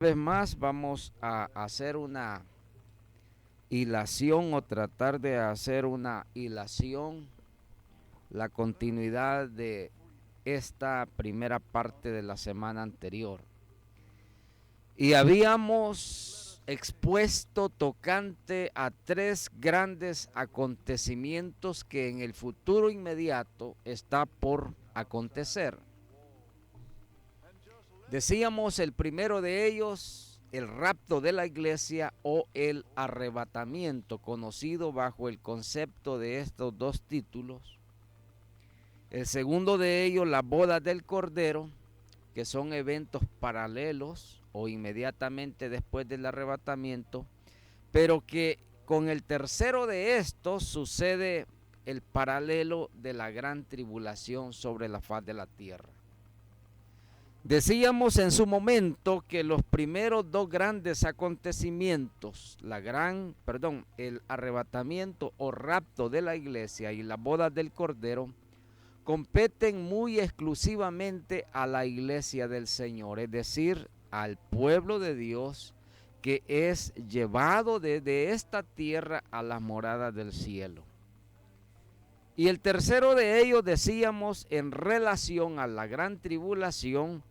Vez más vamos a hacer una hilación o tratar de hacer una hilación, la continuidad de esta primera parte de la semana anterior. Y habíamos expuesto tocante a tres grandes acontecimientos que en el futuro inmediato está por acontecer. Decíamos el primero de ellos, el rapto de la iglesia o el arrebatamiento, conocido bajo el concepto de estos dos títulos. El segundo de ellos, la boda del Cordero, que son eventos paralelos o inmediatamente después del arrebatamiento, pero que con el tercero de estos sucede el paralelo de la gran tribulación sobre la faz de la tierra. Decíamos en su momento que los primeros dos grandes acontecimientos, el arrebatamiento o rapto de la iglesia y la boda del Cordero, competen muy exclusivamente a la iglesia del Señor, es decir, al pueblo de Dios que es llevado desde esta tierra a las moradas del cielo. Y el tercero de ellos, decíamos, en relación a la gran tribulación,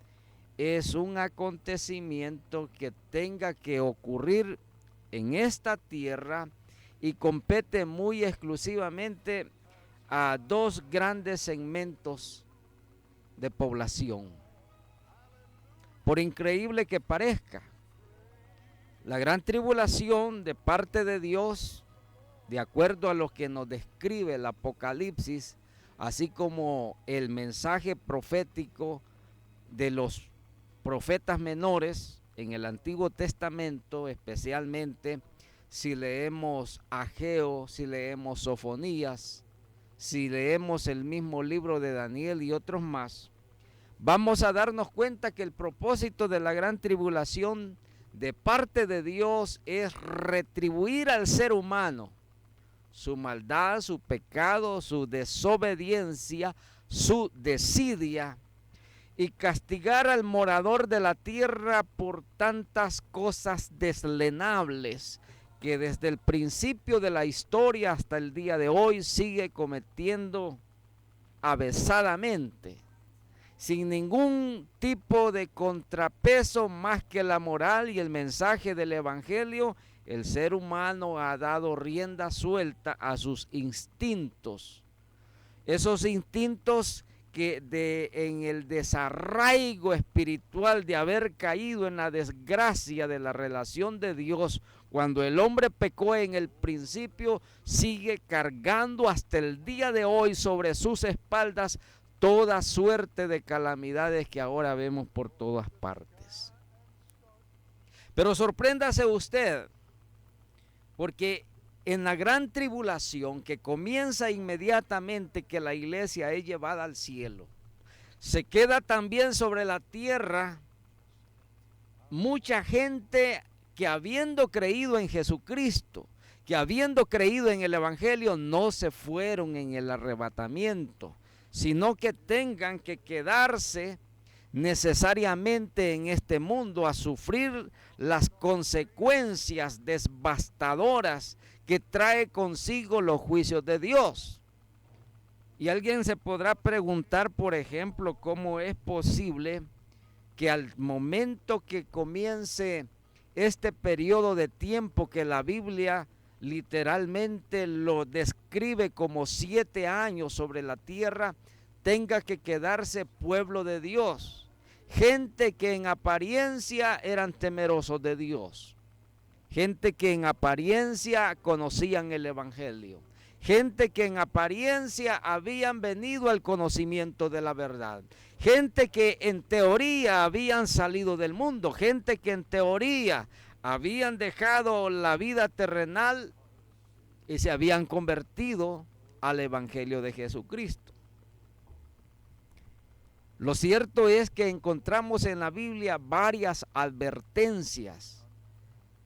es un acontecimiento que tenga que ocurrir en esta tierra y compete muy exclusivamente a dos grandes segmentos de población. Por increíble que parezca, la gran tribulación de parte de Dios, de acuerdo a lo que nos describe el Apocalipsis, así como el mensaje profético de los profetas menores en el Antiguo Testamento, especialmente si leemos Ageo, si leemos Sofonías, si leemos el mismo libro de Daniel y otros más, vamos a darnos cuenta que el propósito de la gran tribulación de parte de Dios es retribuir al ser humano su maldad, su pecado, su desobediencia, su desidia, y castigar al morador de la tierra por tantas cosas deslenables que desde el principio de la historia hasta el día de hoy sigue cometiendo avesadamente, sin ningún tipo de contrapeso más que la moral y el mensaje del Evangelio. El ser humano ha dado rienda suelta a sus instintos, esos instintos que en el desarraigo espiritual de haber caído en la desgracia de la relación de Dios, cuando el hombre pecó en el principio, sigue cargando hasta el día de hoy sobre sus espaldas toda suerte de calamidades que ahora vemos por todas partes. Pero sorpréndase usted, porque en la gran tribulación que comienza inmediatamente que la iglesia es llevada al cielo, se queda también sobre la tierra mucha gente que, habiendo creído en Jesucristo, que habiendo creído en el Evangelio, no se fueron en el arrebatamiento, sino que tengan que quedarse necesariamente en este mundo a sufrir las consecuencias devastadoras que trae consigo los juicios de Dios. Y alguien se podrá preguntar, por ejemplo, cómo es posible que al momento que comience este periodo de tiempo que la Biblia literalmente lo describe como 7 años sobre la tierra, tenga que quedarse pueblo de Dios, gente que en apariencia eran temerosos de Dios, gente que en apariencia conocían el Evangelio, gente que en apariencia habían venido al conocimiento de la verdad, gente que en teoría habían salido del mundo, gente que en teoría habían dejado la vida terrenal y se habían convertido al Evangelio de Jesucristo. Lo cierto es que encontramos en la Biblia varias advertencias,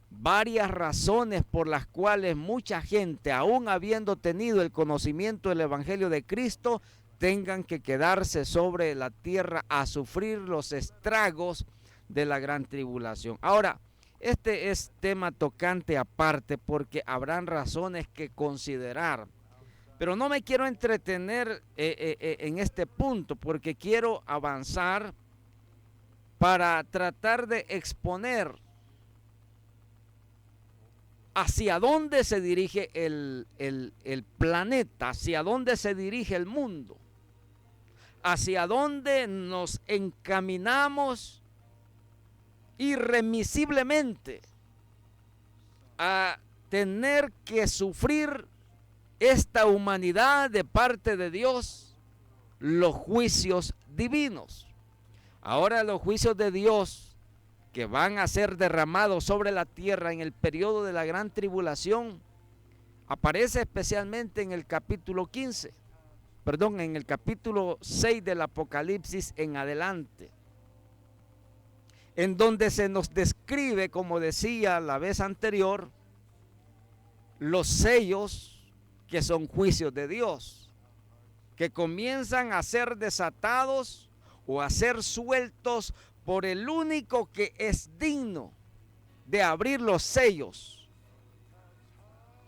varias razones por las cuales mucha gente, aún habiendo tenido el conocimiento del Evangelio de Cristo, tengan que quedarse sobre la tierra a sufrir los estragos de la gran tribulación. Ahora, este es tema tocante aparte porque habrán razones que considerar. Pero no me quiero entretener en este punto porque quiero avanzar para tratar de exponer hacia dónde se dirige el planeta, hacia dónde se dirige el mundo, hacia dónde nos encaminamos irremisiblemente a tener que sufrir esta humanidad de parte de Dios, los juicios divinos. Ahora los juicios de Dios que van a ser derramados sobre la tierra en el periodo de la gran tribulación aparece especialmente en el capítulo 15, en el capítulo 6 del Apocalipsis en adelante, en donde se nos describe, como decía la vez anterior, los sellos que son juicios de Dios, que comienzan a ser desatados o a ser sueltos por el único que es digno de abrir los sellos,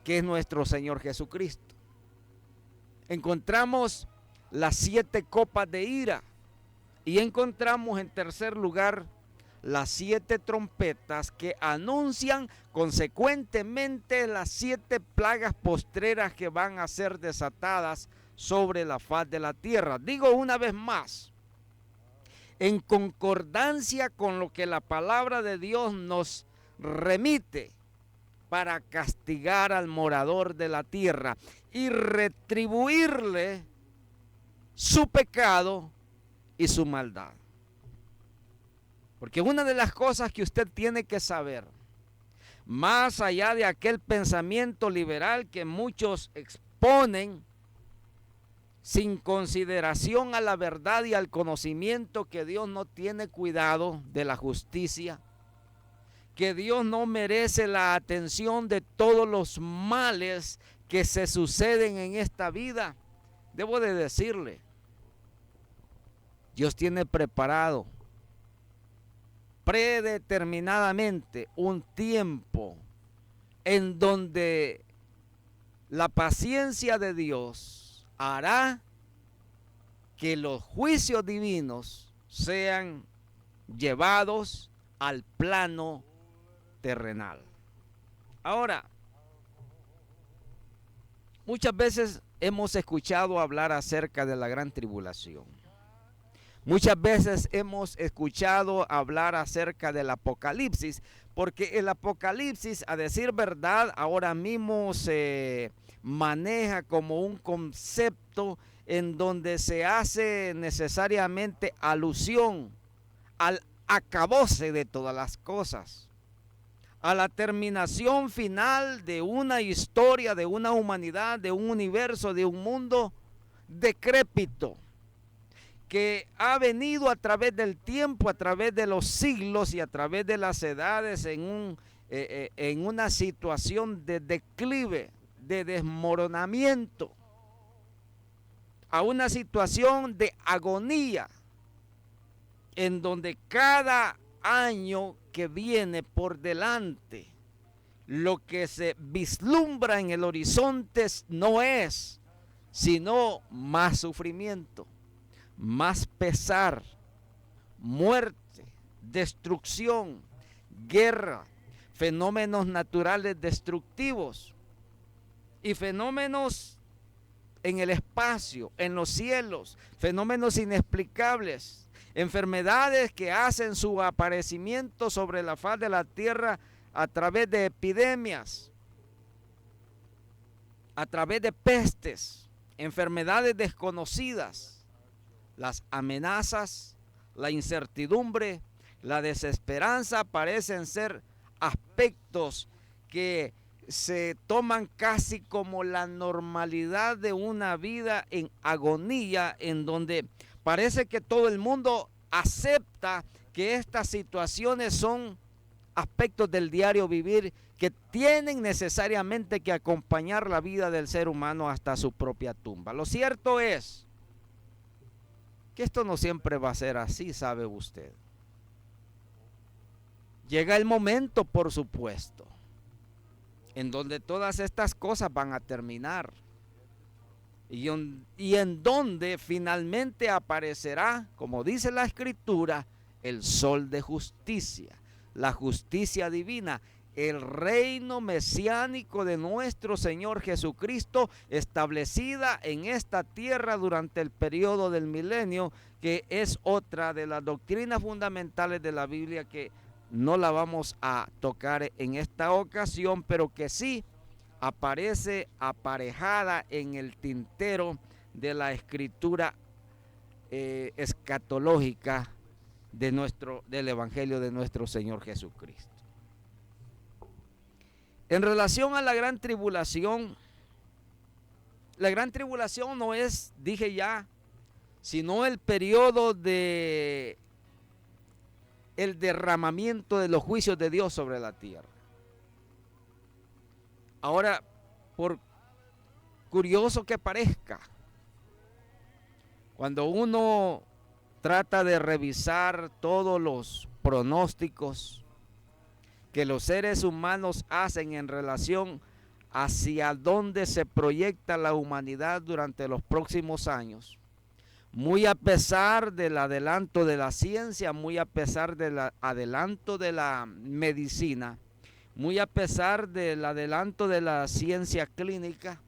que es nuestro Señor Jesucristo. Encontramos las 7 copas de ira y encontramos en tercer lugar las 7 trompetas que anuncian consecuentemente las 7 plagas postreras que van a ser desatadas sobre la faz de la tierra. Digo una vez más, en concordancia con lo que la palabra de Dios nos remite para castigar al morador de la tierra y retribuirle su pecado y su maldad. Porque una de las cosas que usted tiene que saber, más allá de aquel pensamiento liberal que muchos exponen, sin consideración a la verdad y al conocimiento, que Dios no tiene cuidado de la justicia, que Dios no merece la atención de todos los males que se suceden en esta vida. Debo de decirle, Dios tiene preparado predeterminadamente un tiempo en donde la paciencia de Dios hará que los juicios divinos sean llevados al plano terrenal. Ahora, muchas veces hemos escuchado hablar acerca de la gran tribulación. Muchas veces hemos escuchado hablar acerca del Apocalipsis, porque el Apocalipsis, a decir verdad, ahora mismo se maneja como un concepto en donde se hace necesariamente alusión al acabose de todas las cosas, a la terminación final de una historia, de una humanidad, de un universo, de un mundo decrépito, que ha venido a través del tiempo, a través de los siglos y a través de las edades en una situación de declive, de desmoronamiento, a una situación de agonía, en donde cada año que viene por delante, lo que se vislumbra en el horizonte no es sino más sufrimiento, más pesar, muerte, destrucción, guerra, fenómenos naturales destructivos y fenómenos en el espacio, en los cielos, fenómenos inexplicables, enfermedades que hacen su aparecimiento sobre la faz de la tierra a través de epidemias, a través de pestes, enfermedades desconocidas. Las amenazas, la incertidumbre, la desesperanza parecen ser aspectos que se toman casi como la normalidad de una vida en agonía, en donde parece que todo el mundo acepta que estas situaciones son aspectos del diario vivir que tienen necesariamente que acompañar la vida del ser humano hasta su propia tumba. Lo cierto es que esto no siempre va a ser así, sabe usted. Llega el momento, por supuesto, en donde todas estas cosas van a terminar. Y en donde finalmente aparecerá, como dice la Escritura, el sol de justicia, la justicia divina, el reino mesiánico de nuestro Señor Jesucristo, establecida en esta tierra durante el periodo del milenio, que es otra de las doctrinas fundamentales de la Biblia que no la vamos a tocar en esta ocasión, pero que sí aparece aparejada en el tintero de la escritura escatológica del Evangelio de nuestro Señor Jesucristo. En relación a la gran tribulación no es, dije ya, sino el periodo de el derramamiento de los juicios de Dios sobre la tierra. Ahora, por curioso que parezca, cuando uno trata de revisar todos los pronósticos que los seres humanos hacen en relación hacia dónde se proyecta la humanidad durante los próximos años, muy a pesar del adelanto de la ciencia, muy a pesar del adelanto de la medicina, muy a pesar del adelanto de la ciencia clínica,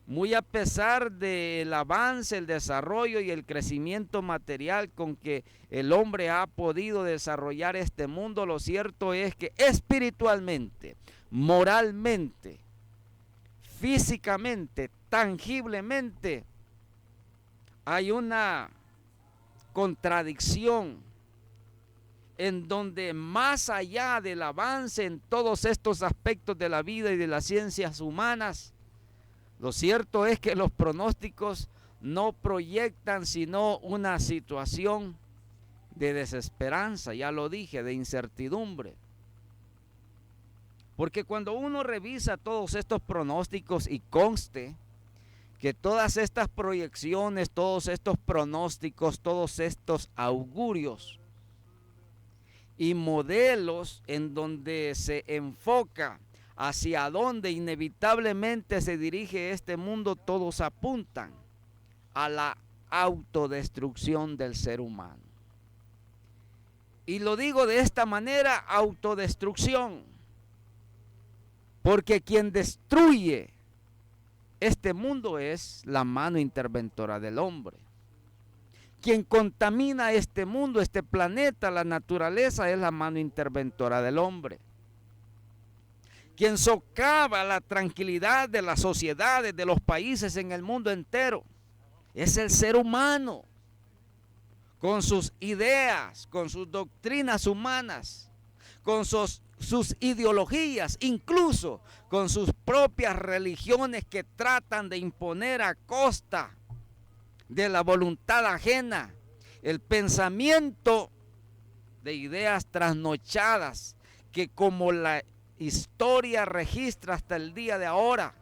muy a pesar del avance, el desarrollo y el crecimiento material con que el hombre ha podido desarrollar este mundo, lo cierto es que espiritualmente, moralmente, físicamente, tangiblemente, hay una contradicción en donde más allá del avance en todos estos aspectos de la vida y de las ciencias humanas, lo cierto es que los pronósticos no proyectan sino una situación de desesperanza, ya lo dije, de incertidumbre. Porque cuando uno revisa todos estos pronósticos, y conste que todas estas proyecciones, todos estos pronósticos, todos estos augurios y modelos en donde se enfoca hacia dónde inevitablemente se dirige este mundo, todos apuntan a la autodestrucción del ser humano. Y lo digo de esta manera, autodestrucción, porque quien destruye este mundo es la mano interventora del hombre. Quien contamina este mundo, este planeta, la naturaleza, es la mano interventora del hombre. Quien socava la tranquilidad de las sociedades, de los países en el mundo entero, es el ser humano, con sus ideas, con sus doctrinas humanas, con sus ideologías, incluso con sus propias religiones que tratan de imponer a costa de la voluntad ajena el pensamiento de ideas trasnochadas que, como la historia registra hasta el día de ahora,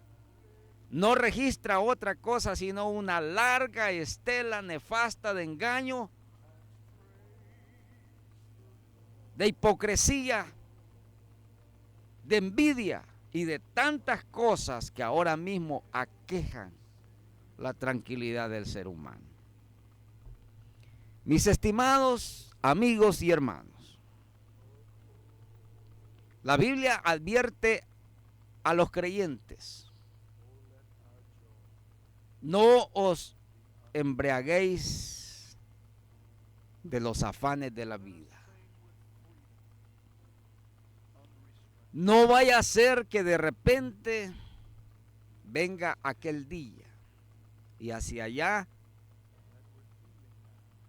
no registra otra cosa sino una larga estela nefasta de engaño, de hipocresía, de envidia y de tantas cosas que ahora mismo aquejan la tranquilidad del ser humano. Mis estimados amigos y hermanos, la Biblia advierte a los creyentes: no os embriaguéis de los afanes de la vida. No vaya a ser que de repente venga aquel día, y hacia allá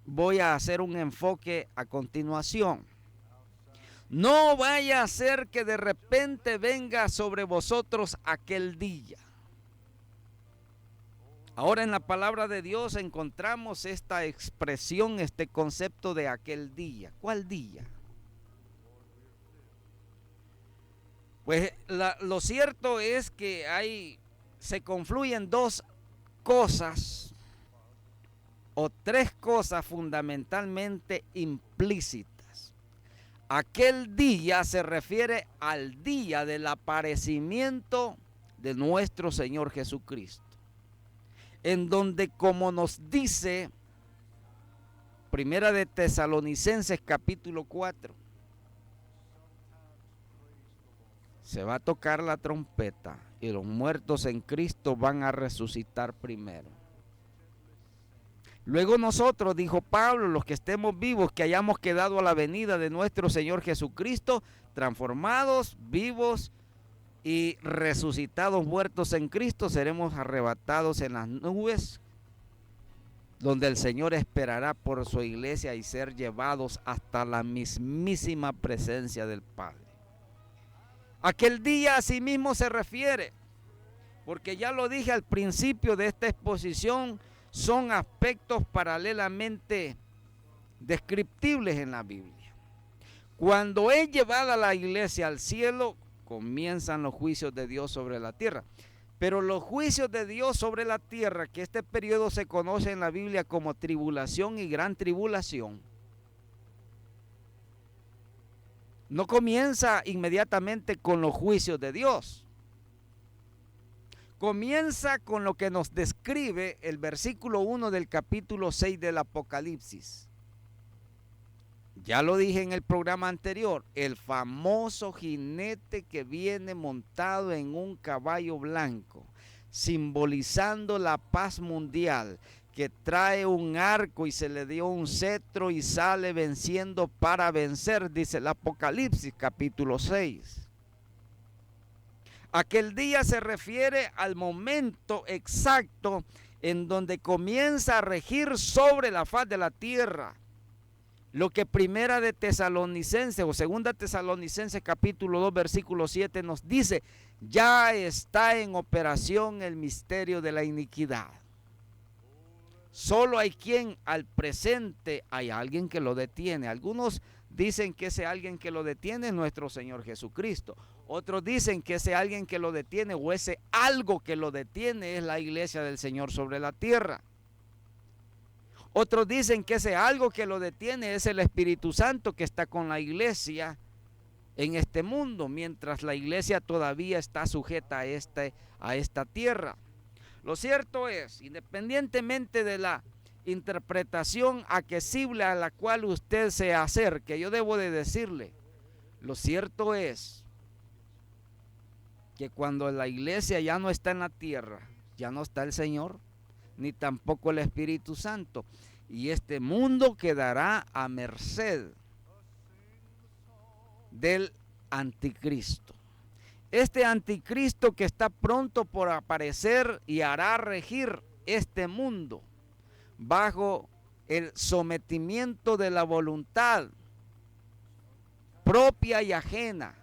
voy a hacer un enfoque a continuación. No vaya a ser que de repente venga sobre vosotros aquel día. Ahora en la palabra de Dios encontramos esta expresión, este concepto de aquel día. ¿Cuál día? Pues lo cierto es que se confluyen dos cosas o tres cosas fundamentalmente implícitas Aquel día se refiere al día del aparecimiento de nuestro Señor Jesucristo, en donde, como nos dice Primera de Tesalonicenses capítulo 4, se va a tocar la trompeta y los muertos en Cristo van a resucitar primero. Luego nosotros, dijo Pablo, los que estemos vivos, que hayamos quedado a la venida de nuestro Señor Jesucristo, transformados, vivos y resucitados, muertos en Cristo, seremos arrebatados en las nubes, donde el Señor esperará por su iglesia y ser llevados hasta la mismísima presencia del Padre. Aquel día a sí mismo se refiere, porque ya lo dije al principio de esta exposición, son aspectos paralelamente descriptibles en la Biblia. Cuando es llevada la iglesia al cielo, comienzan los juicios de Dios sobre la tierra. Pero los juicios de Dios sobre la tierra, que este periodo se conoce en la Biblia como tribulación y gran tribulación, no comienza inmediatamente con los juicios de Dios. Comienza con lo que nos describe el versículo 1 del capítulo 6 del Apocalipsis. Ya lo dije en el programa anterior, el famoso jinete que viene montado en un caballo blanco, simbolizando la paz mundial, que trae un arco y se le dio un cetro y sale venciendo para vencer, dice el Apocalipsis capítulo 6. Aquel día se refiere al momento exacto en donde comienza a regir sobre la faz de la tierra lo que Primera de Tesalonicenses o Segunda Tesalonicenses capítulo 2 versículo 7 nos dice: ya está en operación el misterio de la iniquidad. Solo hay quien al presente, hay alguien que lo detiene. Algunos dicen que ese alguien que lo detiene es nuestro Señor Jesucristo. Otros dicen que ese alguien que lo detiene o ese algo que lo detiene es la iglesia del Señor sobre la tierra. Otros dicen que ese algo que lo detiene es el Espíritu Santo que está con la iglesia en este mundo, mientras la iglesia todavía está sujeta a esta tierra. Lo cierto es, independientemente de la interpretación accesible a la cual usted se acerque, yo debo de decirle, lo cierto es que cuando la iglesia ya no está en la tierra, ya no está el Señor, ni tampoco el Espíritu Santo, y este mundo quedará a merced del anticristo. Este anticristo que está pronto por aparecer y hará regir este mundo bajo el sometimiento de la voluntad propia y ajena,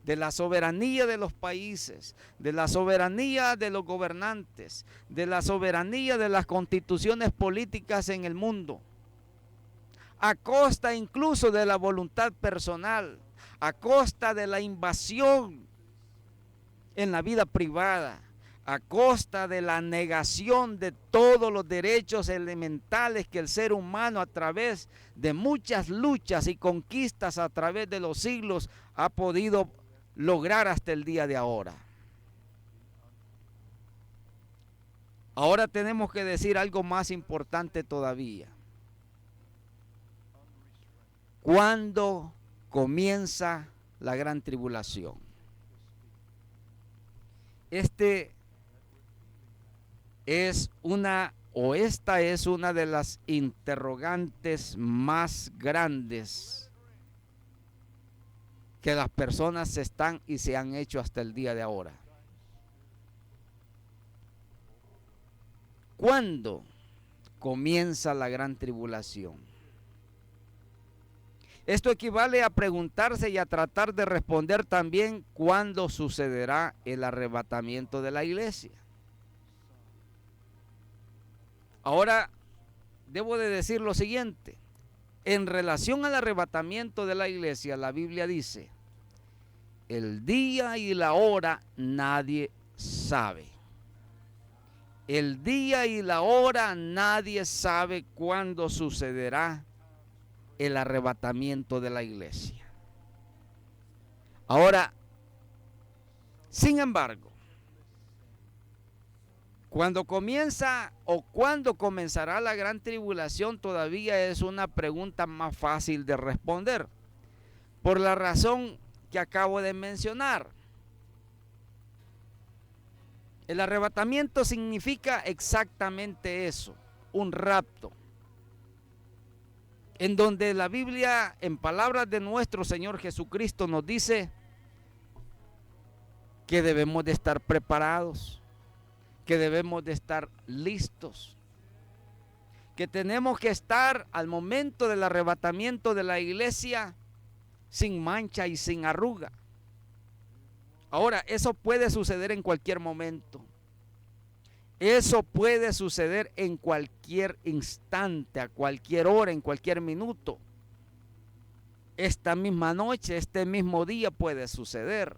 de la soberanía de los países, de la soberanía de los gobernantes, de la soberanía de las constituciones políticas en el mundo, a costa incluso de la voluntad personal, a costa de la invasión en la vida privada, a costa de la negación de todos los derechos elementales que el ser humano, a través de muchas luchas y conquistas a través de los siglos, ha podido lograr hasta el día de ahora. Ahora tenemos que decir algo más importante todavía. ¿Cuándo comienza la gran tribulación? Esta es una de las interrogantes más grandes que las personas se están y se han hecho hasta el día de ahora. ¿Cuándo comienza la gran tribulación? Esto equivale a preguntarse y a tratar de responder también cuándo sucederá el arrebatamiento de la iglesia. Ahora, debo de decir lo siguiente. En relación al arrebatamiento de la iglesia, la Biblia dice: el día y la hora nadie sabe. El día y la hora nadie sabe cuándo sucederá el arrebatamiento de la iglesia. Ahora, sin embargo, cuando comienza o cuándo comenzará la gran tribulación todavía es una pregunta más fácil de responder, por la razón que acabo de mencionar. El arrebatamiento significa exactamente eso, un rapto, en donde la Biblia, en palabras de nuestro Señor Jesucristo, nos dice que debemos de estar preparados, que debemos de estar listos, que tenemos que estar al momento del arrebatamiento de la iglesia sin mancha y sin arruga. Ahora, eso puede suceder en cualquier momento. Eso puede suceder en cualquier instante, a cualquier hora, en cualquier minuto. Esta misma noche, este mismo día puede suceder.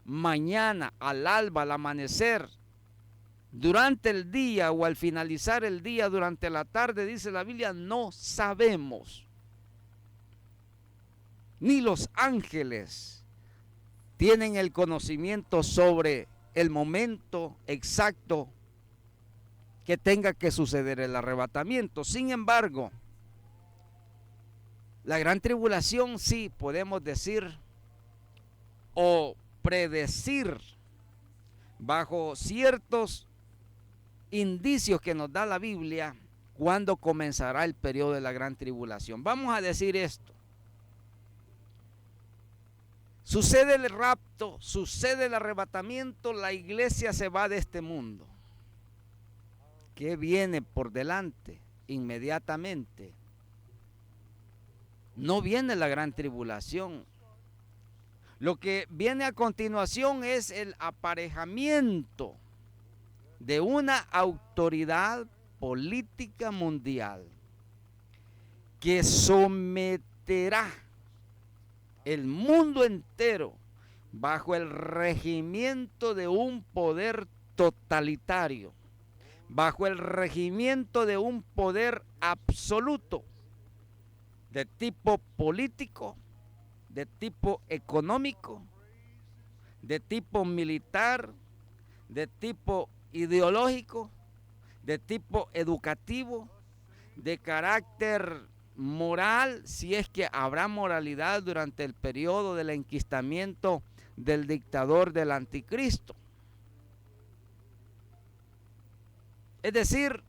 Mañana, al alba, al amanecer, durante el día o al finalizar el día, durante la tarde, dice la Biblia, no sabemos. Ni los ángeles tienen el conocimiento sobre el momento exacto que tenga que suceder el arrebatamiento. Sin embargo, la gran tribulación sí podemos decir o predecir bajo ciertos indicios que nos da la Biblia cuándo comenzará el periodo de la gran tribulación. Vamos a decir esto. Sucede el rapto, sucede el arrebatamiento, la iglesia se va de este mundo. ¿Qué viene por delante? Inmediatamente. No viene la gran tribulación. Lo que viene a continuación es el aparejamiento de una autoridad política mundial que someterá el mundo entero bajo el regimiento de un poder totalitario, bajo el regimiento de un poder absoluto, de tipo político, de tipo económico, de tipo militar, de tipo ideológico, de tipo educativo, de carácter moral, si es que habrá moralidad durante el periodo del enquistamiento del dictador del anticristo. Es decir,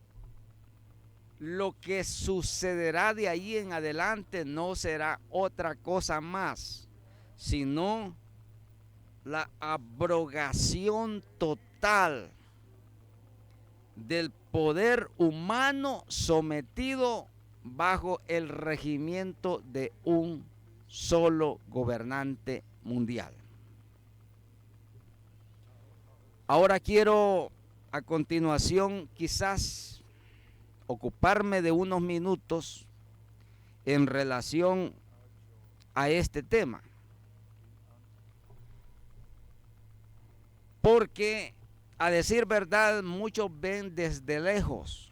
lo que sucederá de ahí en adelante no será otra cosa más, sino la abrogación total del poder humano sometido bajo el regimiento de un solo gobernante mundial. Ahora quiero a continuación quizás ocuparme de unos minutos en relación a este tema, porque a decir verdad muchos ven desde lejos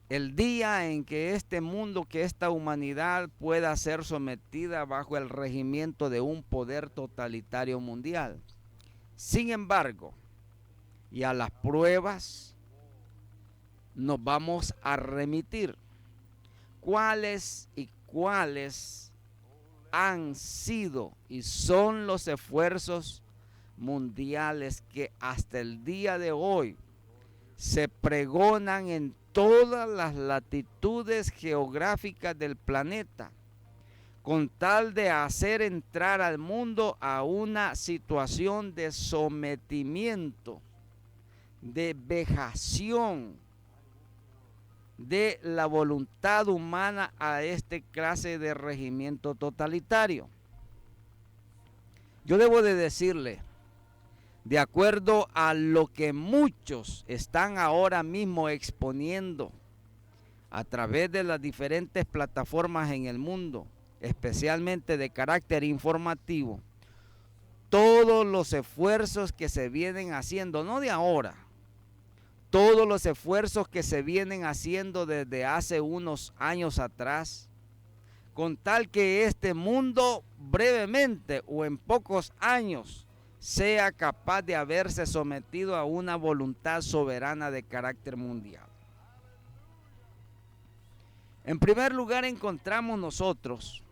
el día en que este mundo, que esta humanidad pueda ser sometida bajo el regimiento de un poder totalitario mundial. Sin embargo, y a las pruebas nos vamos a remitir. ¿Cuáles han sido y son los esfuerzos mundiales que hasta el día de hoy se pregonan en todas las latitudes geográficas del planeta, con tal de hacer entrar al mundo a una situación de sometimiento, de vejación de la voluntad humana a esta clase de regimiento totalitario? Yo debo de decirle, de acuerdo a lo que muchos están ahora mismo exponiendo a través de las diferentes plataformas en el mundo, especialmente de carácter informativo, todos los esfuerzos que se vienen haciendo, no de ahora, todos los esfuerzos que se vienen haciendo desde hace unos años atrás, con tal que este mundo brevemente o en pocos años sea capaz de haberse sometido a una voluntad soberana de carácter mundial. En primer lugar, encontramos nosotros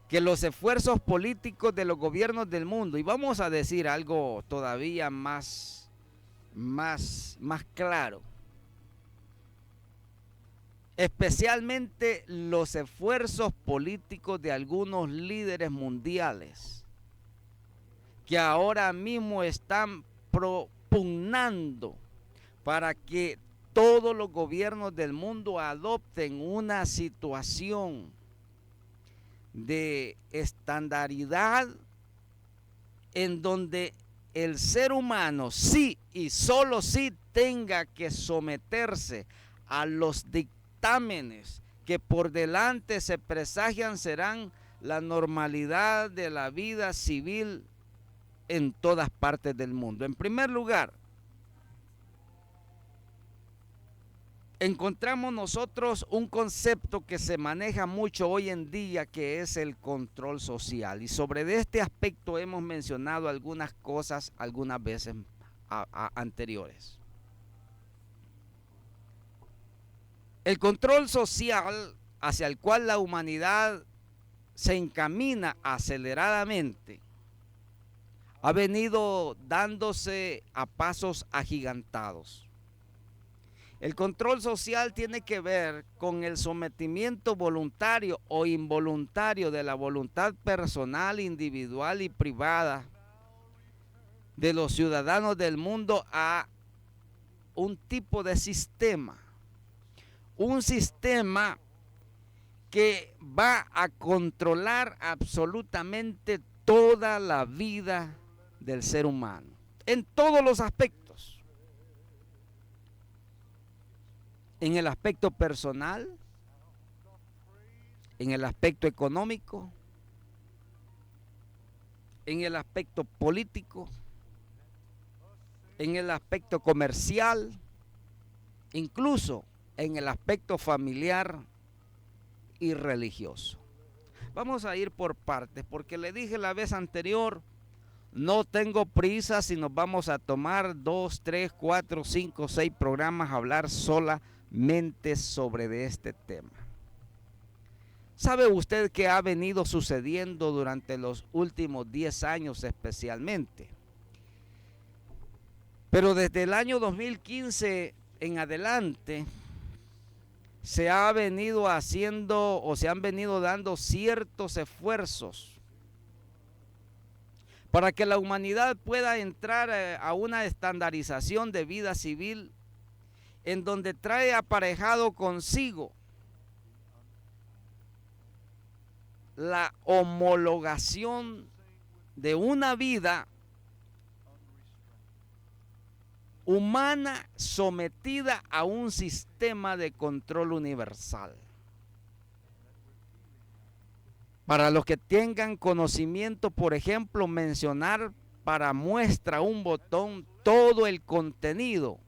que los esfuerzos políticos de los gobiernos del mundo, y vamos a decir algo todavía más claro, especialmente los esfuerzos políticos de algunos líderes mundiales que ahora mismo están propugnando para que todos los gobiernos del mundo adopten una situación de estandaridad en donde el ser humano sí y solo sí tenga que someterse a los dictámenes que por delante se presagian serán la normalidad de la vida civil en todas partes del mundo. En primer lugar, encontramos nosotros un concepto que se maneja mucho hoy en día, que es el control social. Y sobre este aspecto hemos mencionado algunas cosas algunas veces anteriores. El control social hacia el cual la humanidad se encamina aceleradamente ha venido dándose a pasos agigantados. El control social tiene que ver con el sometimiento voluntario o involuntario de la voluntad personal, individual y privada de los ciudadanos del mundo a un tipo de sistema. Un sistema que va a controlar absolutamente toda la vida del ser humano, en todos los aspectos. En el aspecto personal, en el aspecto económico, en el aspecto político, en el aspecto comercial, incluso en el aspecto familiar y religioso. Vamos a ir por partes, porque le dije la vez anterior, no tengo prisa si nos vamos a tomar 2, 3, 4, 5, 6 programas a hablar solamente sobre este tema. ¿Sabe usted qué ha venido sucediendo durante los últimos 10 años especialmente? Pero desde el año 2015 en adelante se ha venido haciendo o se han venido dando ciertos esfuerzos para que la humanidad pueda entrar a una estandarización de vida civil en donde trae aparejado consigo la homologación de una vida humana sometida a un sistema de control universal. Para los que tengan conocimiento, por ejemplo, mencionar para muestra un botón todo el contenido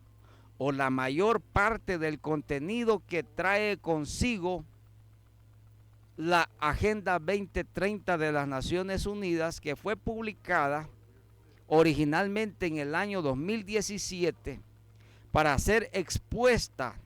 o la mayor parte del contenido que trae consigo la Agenda 2030 de las Naciones Unidas, que fue publicada originalmente en el año 2017 para ser expuesta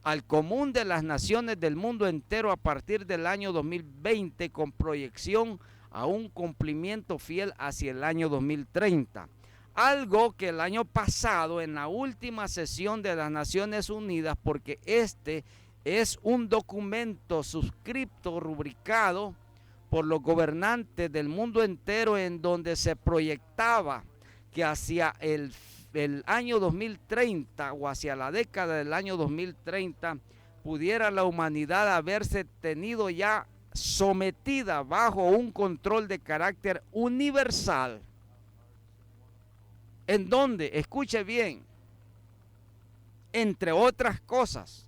al común de las naciones del mundo entero a partir del año 2020, con proyección a un cumplimiento fiel hacia el año 2030. Algo que el año pasado, en la última sesión de las Naciones Unidas, porque este es un documento suscripto, rubricado por los gobernantes del mundo entero, en donde se proyectaba que hacia el año 2030 o hacia la década del año 2030 pudiera la humanidad haberse tenido ya sometida bajo un control de carácter universal, en donde, escuche bien, entre otras cosas,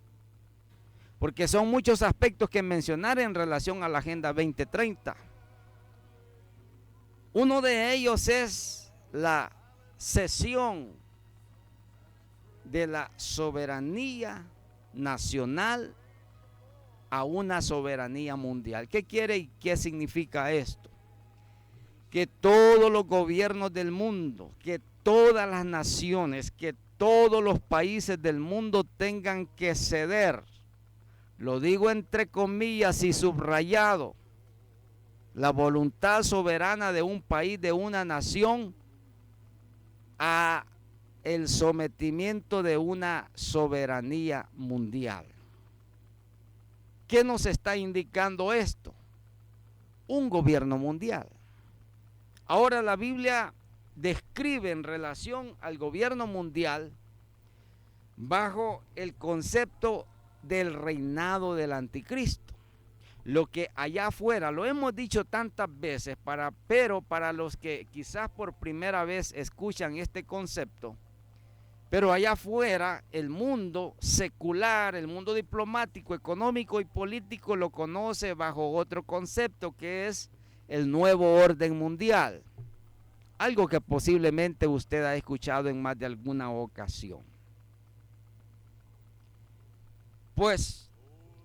porque son muchos aspectos que mencionar en relación a la Agenda 2030. Uno de ellos es la cesión de la soberanía nacional a una soberanía mundial. ¿Qué quiere y qué significa esto? Que todos los gobiernos del mundo, que todas las naciones, que todos los países del mundo tengan que ceder, lo digo entre comillas y subrayado, la voluntad soberana de un país, de una nación, a el sometimiento de una soberanía mundial. ¿Qué nos está indicando esto? Un gobierno mundial. Ahora la Biblia describe en relación al gobierno mundial bajo el concepto del reinado del anticristo. Lo que allá afuera, lo hemos dicho tantas veces, pero para los que quizás por primera vez escuchan este concepto, pero allá afuera el mundo secular, el mundo diplomático, económico y político lo conoce bajo otro concepto que es el nuevo orden mundial. Algo que posiblemente usted ha escuchado en más de alguna ocasión. Pues,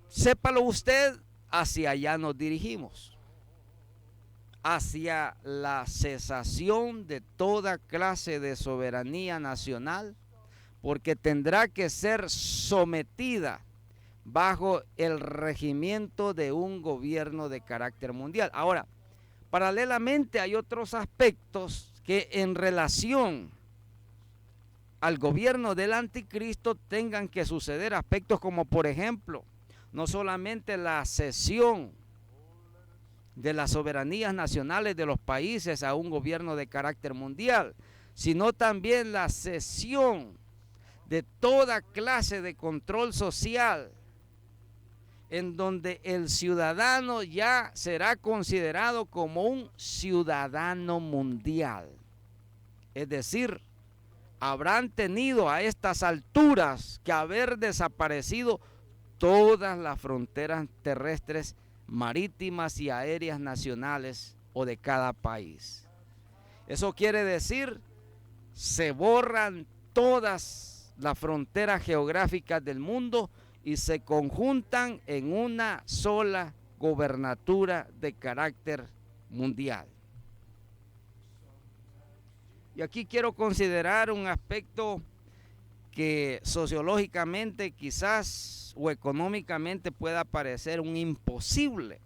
sépalo usted, hacia allá nos dirigimos. Hacia la cesación de toda clase de soberanía nacional, porque tendrá que ser sometida bajo el regimiento de un gobierno de carácter mundial. Ahora, paralelamente hay otros aspectos que en relación al gobierno del anticristo tengan que suceder, aspectos como por ejemplo, no solamente la cesión de las soberanías nacionales de los países a un gobierno de carácter mundial, sino también la cesión de toda clase de control social, en donde el ciudadano ya será considerado como un ciudadano mundial. Es decir, habrán tenido a estas alturas que haber desaparecido todas las fronteras terrestres, marítimas y aéreas nacionales o de cada país. Eso quiere decir, se borran todas las fronteras geográficas del mundo y se conjuntan en una sola gobernatura de carácter mundial. Y aquí quiero considerar un aspecto que sociológicamente quizás o económicamente pueda parecer un imposible.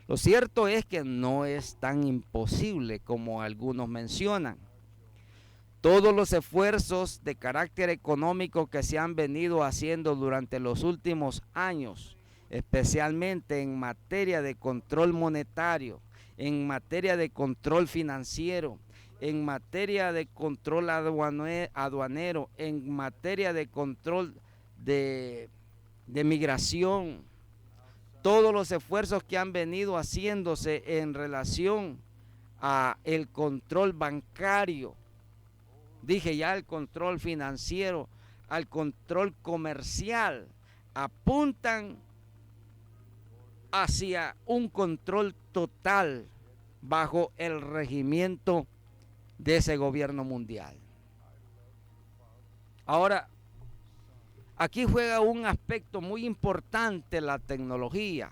Lo cierto es que no es tan imposible como algunos mencionan. Todos los esfuerzos de carácter económico que se han venido haciendo durante los últimos años, especialmente en materia de control monetario, en materia de control financiero, en materia de control aduanero, en materia de control de migración, todos los esfuerzos que han venido haciéndose en relación a el control bancario, dije ya el control financiero, al control comercial, apuntan hacia un control total bajo el regimiento de ese gobierno mundial. Ahora, aquí juega un aspecto muy importante la tecnología,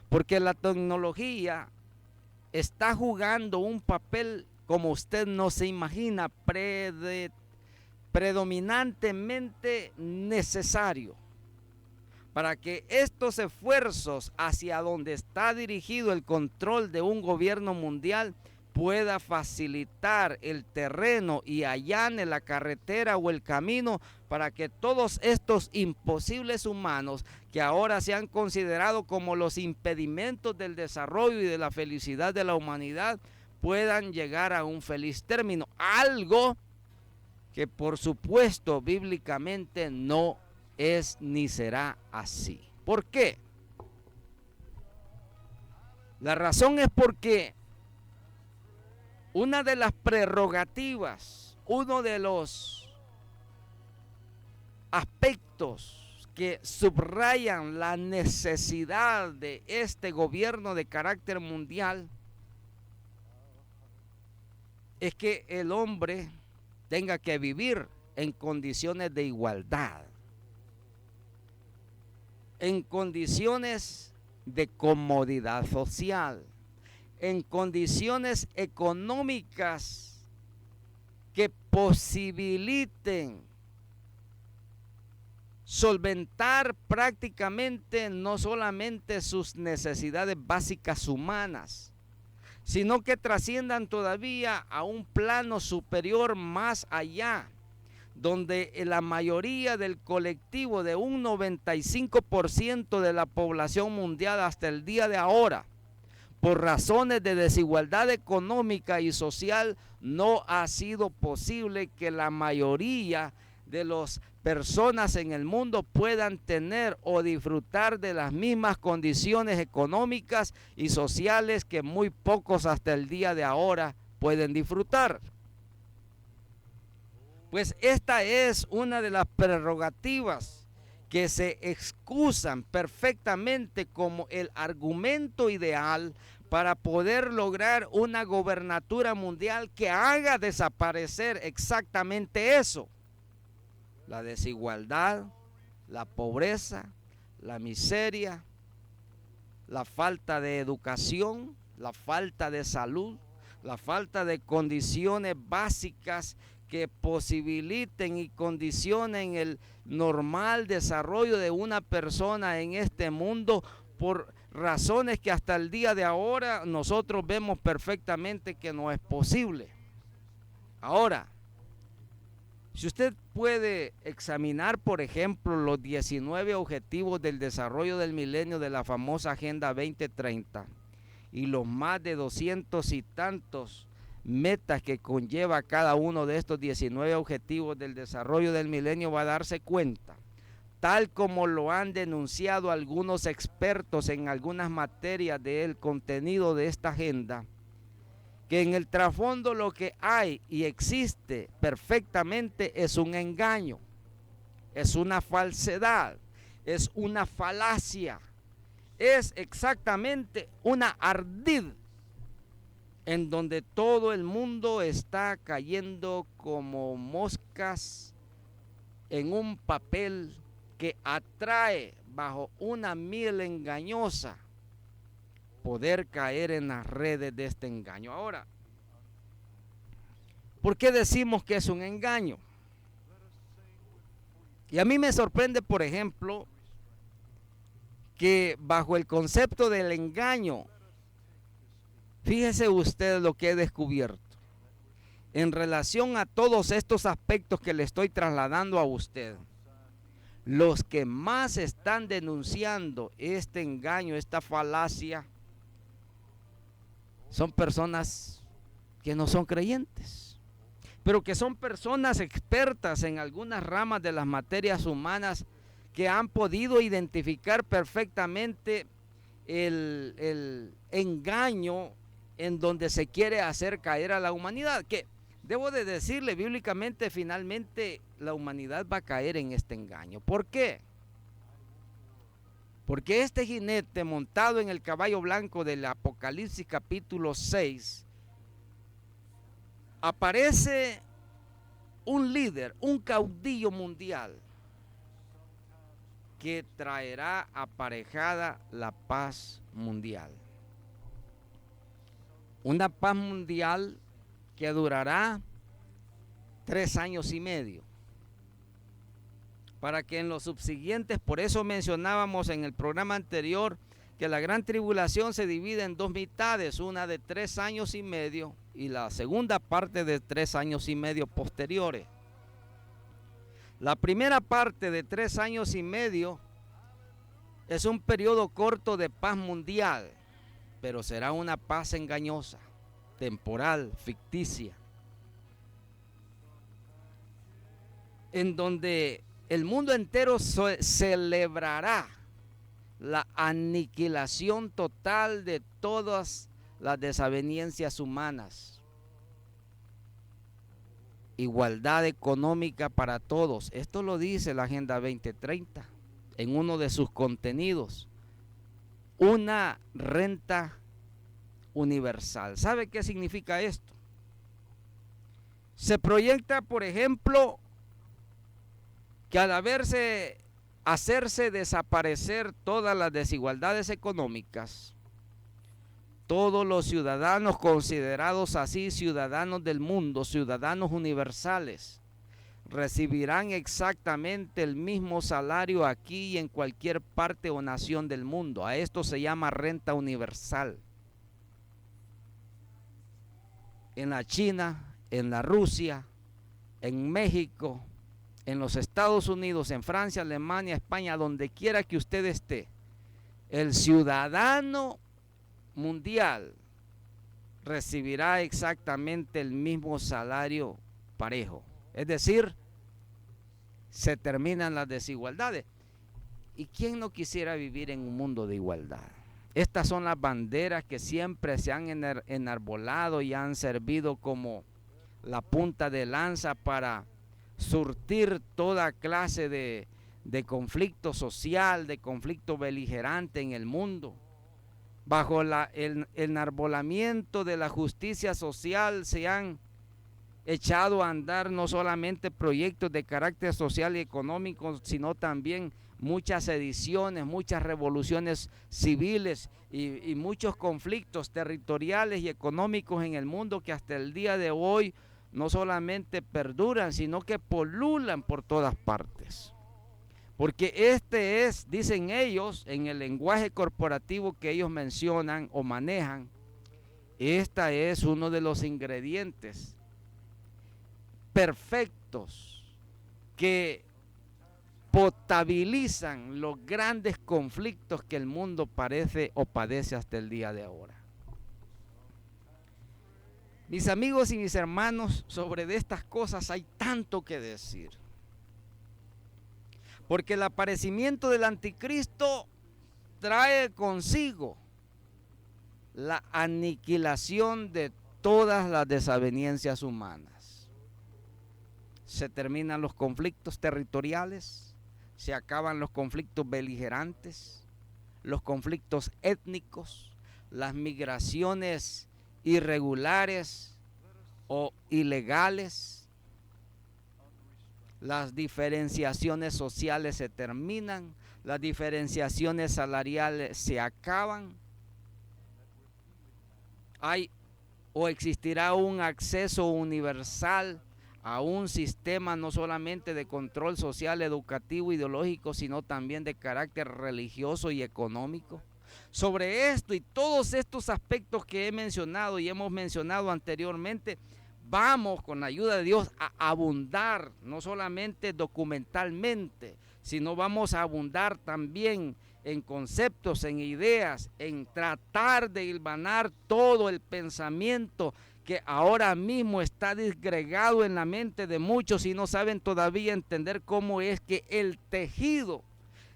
porque la tecnología está jugando un papel, como usted no se imagina, predominantemente necesario para que estos esfuerzos hacia donde está dirigido el control de un gobierno mundial pueda facilitar el terreno y allane la carretera o el camino para que todos estos imposibles humanos que ahora se han considerado como los impedimentos del desarrollo y de la felicidad de la humanidad puedan llegar a un feliz término. Algo que por supuesto bíblicamente no es ni será así. ¿Por qué? La razón es porque una de las prerrogativas, uno de los aspectos que subrayan la necesidad de este gobierno de carácter mundial es que el hombre tenga que vivir en condiciones de igualdad. en condiciones de comodidad social, en condiciones económicas que posibiliten solventar prácticamente no solamente sus necesidades básicas humanas, sino que trasciendan todavía a un plano superior más allá, donde la mayoría del colectivo de un 95% de la población mundial hasta el día de ahora, por razones de desigualdad económica y social, no ha sido posible que la mayoría de las personas en el mundo puedan tener o disfrutar de las mismas condiciones económicas y sociales que muy pocos hasta el día de ahora pueden disfrutar. Pues esta es una de las prerrogativas que se excusan perfectamente como el argumento ideal para poder lograr una gobernatura mundial que haga desaparecer exactamente eso: la desigualdad, la pobreza, la miseria, la falta de educación, la falta de salud, la falta de condiciones básicas que posibiliten y condicionen el normal desarrollo de una persona en este mundo, por razones que hasta el día de ahora nosotros vemos perfectamente que no es posible. Ahora, si usted puede examinar, por ejemplo, los 19 objetivos del desarrollo del milenio de la famosa Agenda 2030 y los más de 200 y tantos metas que conlleva cada uno de estos 19 objetivos del desarrollo del milenio, va a darse cuenta, tal como lo han denunciado algunos expertos en algunas materias del contenido de esta agenda, que en el trasfondo lo que hay y existe perfectamente es un engaño, es una falsedad, es una falacia, es exactamente una ardid en donde todo el mundo está cayendo como moscas en un papel que atrae bajo una miel engañosa poder caer en las redes de este engaño. Ahora, ¿por qué decimos que es un engaño? Y a mí me sorprende, por ejemplo, que bajo el concepto del engaño, fíjese usted lo que he descubierto en relación a todos estos aspectos que le estoy trasladando a usted. Los que más están denunciando este engaño, esta falacia, son personas que no son creyentes, pero que son personas expertas en algunas ramas de las materias humanas, que han podido identificar perfectamente el engaño en donde se quiere hacer caer a la humanidad, que debo de decirle, bíblicamente, finalmente la humanidad va a caer en este engaño. ¿Por qué? Porque este jinete montado en el caballo blanco del Apocalipsis capítulo 6, aparece un líder, un caudillo mundial, que traerá aparejada la paz mundial. Una paz mundial que durará 3 años y medio. Para que en los subsiguientes, por eso mencionábamos en el programa anterior que la gran tribulación se divide en 2 mitades, una de 3 años y medio y la segunda parte de 3 años y medio posteriores. La primera parte de 3 años y medio es un periodo corto de paz mundial, pero será una paz engañosa, temporal, ficticia, en donde el mundo entero celebrará la aniquilación total de todas las desavenencias humanas, igualdad económica para todos. Esto lo dice la Agenda 2030 en uno de sus contenidos, una renta universal. ¿Sabe qué significa esto? Se proyecta, por ejemplo, que al haberse hacerse desaparecer todas las desigualdades económicas, todos los ciudadanos considerados así ciudadanos del mundo, ciudadanos universales, recibirán exactamente el mismo salario aquí y en cualquier parte o nación del mundo. A esto se llama renta universal. En la China, en la Rusia, en México, en los Estados Unidos, en Francia, Alemania, España, donde quiera que usted esté, el ciudadano mundial recibirá exactamente el mismo salario parejo. Es decir, se terminan las desigualdades. ¿Y quién no quisiera vivir en un mundo de igualdad? Estas son las banderas que siempre se han enarbolado y han servido como la punta de lanza para surtir toda clase de conflicto social, de conflicto beligerante en el mundo. Bajo el enarbolamiento de la justicia social se han echado a andar no solamente proyectos de carácter social y económico, sino también muchas sediciones, muchas revoluciones civiles y muchos conflictos territoriales y económicos en el mundo que hasta el día de hoy no solamente perduran, sino que pululan por todas partes. Porque este es, dicen ellos, en el lenguaje corporativo que ellos mencionan o manejan, esta es uno de los ingredientes perfectos que potabilizan los grandes conflictos que el mundo parece o padece hasta el día de ahora. Mis amigos y mis hermanos, sobre de estas cosas hay tanto que decir. Porque el aparecimiento del anticristo trae consigo la aniquilación de todas las desavenencias humanas. Se terminan los conflictos territoriales, se acaban los conflictos beligerantes, los conflictos étnicos, las migraciones irregulares o ilegales, las diferenciaciones sociales se terminan, las diferenciaciones salariales se acaban. Hay o existirá un acceso universal a un sistema no solamente de control social, educativo, ideológico, sino también de carácter religioso y económico. Sobre esto y todos estos aspectos que he mencionado y hemos mencionado anteriormente, vamos con la ayuda de Dios a abundar, no solamente documentalmente, sino vamos a abundar también en conceptos, en ideas, en tratar de hilvanar todo el pensamiento que ahora mismo está disgregado en la mente de muchos y no saben todavía entender cómo es que el tejido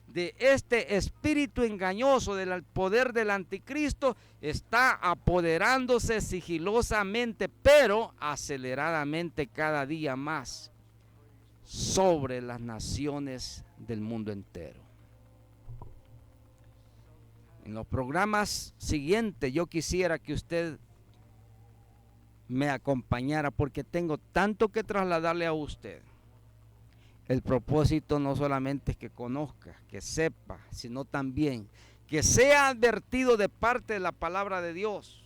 de este espíritu engañoso del poder del anticristo está apoderándose sigilosamente, pero aceleradamente cada día más sobre las naciones del mundo entero. En los programas siguientes yo quisiera que usted me acompañara porque tengo tanto que trasladarle a usted. El propósito no solamente es que conozca, que sepa, sino también que sea advertido de parte de la palabra de Dios.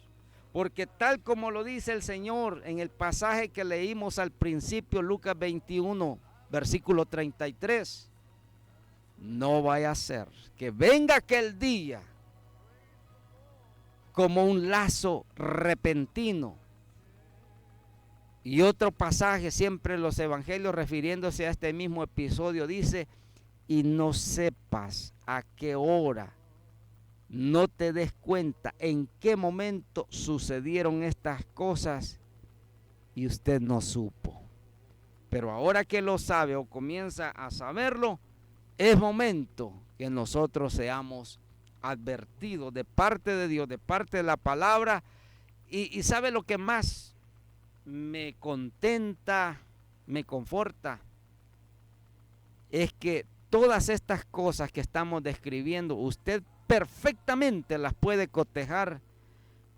Porque tal como lo dice el Señor en el pasaje que leímos al principio, Lucas 21, versículo 33, no vaya a ser que venga aquel día como un lazo repentino. Y otro pasaje siempre en los evangelios refiriéndose a este mismo episodio dice, y no sepas a qué hora, no te des cuenta en qué momento sucedieron estas cosas y usted no supo. Pero ahora que lo sabe o comienza a saberlo, es momento que nosotros seamos advertidos de parte de Dios, de parte de la palabra. Y sabe lo que más me contenta, me conforta, es que todas estas cosas que estamos describiendo, usted perfectamente las puede cotejar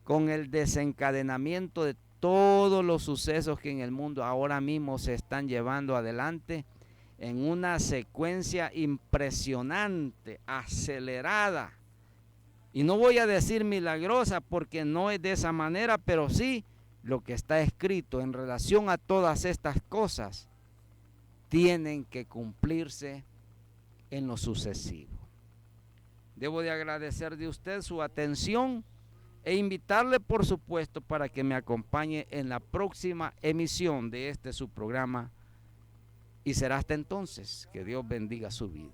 con el desencadenamiento de todos los sucesos que en el mundo ahora mismo se están llevando adelante en una secuencia impresionante, acelerada. Y no voy a decir milagrosa porque no es de esa manera, pero sí lo que está escrito en relación a todas estas cosas tienen que cumplirse en lo sucesivo. Debo de agradecer de usted su atención e invitarle, por supuesto, para que me acompañe en la próxima emisión de su programa. Y será hasta entonces que Dios bendiga su vida.